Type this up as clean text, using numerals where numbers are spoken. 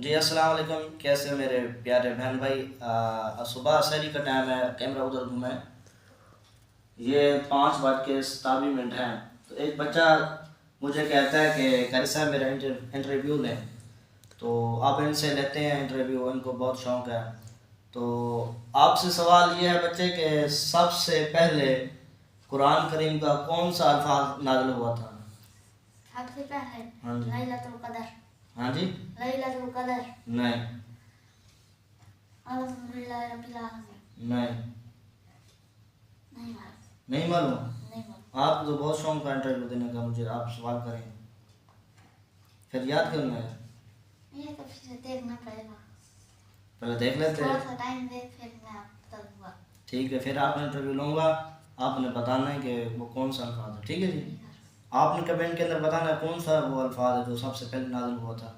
जी अस्सलाम वालेकुम। कैसे हो मेरे प्यारे बहन भाई। सुबह सहरी का टाइम है, कैमरा उधर घुमाए। ये 5:27 हैं। तो एक बच्चा मुझे कहता है कि कारी साहब मेरा इंटरव्यू लें। तो आप इनसे लेते हैं इंटरव्यू, इनको बहुत शौक़ है। तो आपसे सवाल ये है बच्चे कि सबसे पहले कुरान करीम का कौन सा अल्फाज नाज़िल हुआ था? सबसे पहले हाँ जी। लैलतुल कदर। हाँ जी। लैलतुल कदर। नहीं। अल्हम्दुलिल्लाह रब्बिल आलमीन। नहीं। नहीं मालूम। नहीं मालूम। नहीं मालूम। आप तो बहुत शौक का इंटरव्यू देने का, मुझे आप सवाल करें फिर याद क्यों नहीं आया? ये तो फिर देखना पड़ेगा। पहले देख लेते थोड़ा हैं। सा टाइम दे फिर मैं आपको बताऊंगा। ठीक है, फिर आपने इंटरव्यू लूँगा, आपने बताना है कि वो कौन सा अल्फाज है। ठीक है जी। आपने कमेंट के अंदर बताना है कौन सा वो अल्फाज है जो सबसे पहले नाज़िल हुआ था।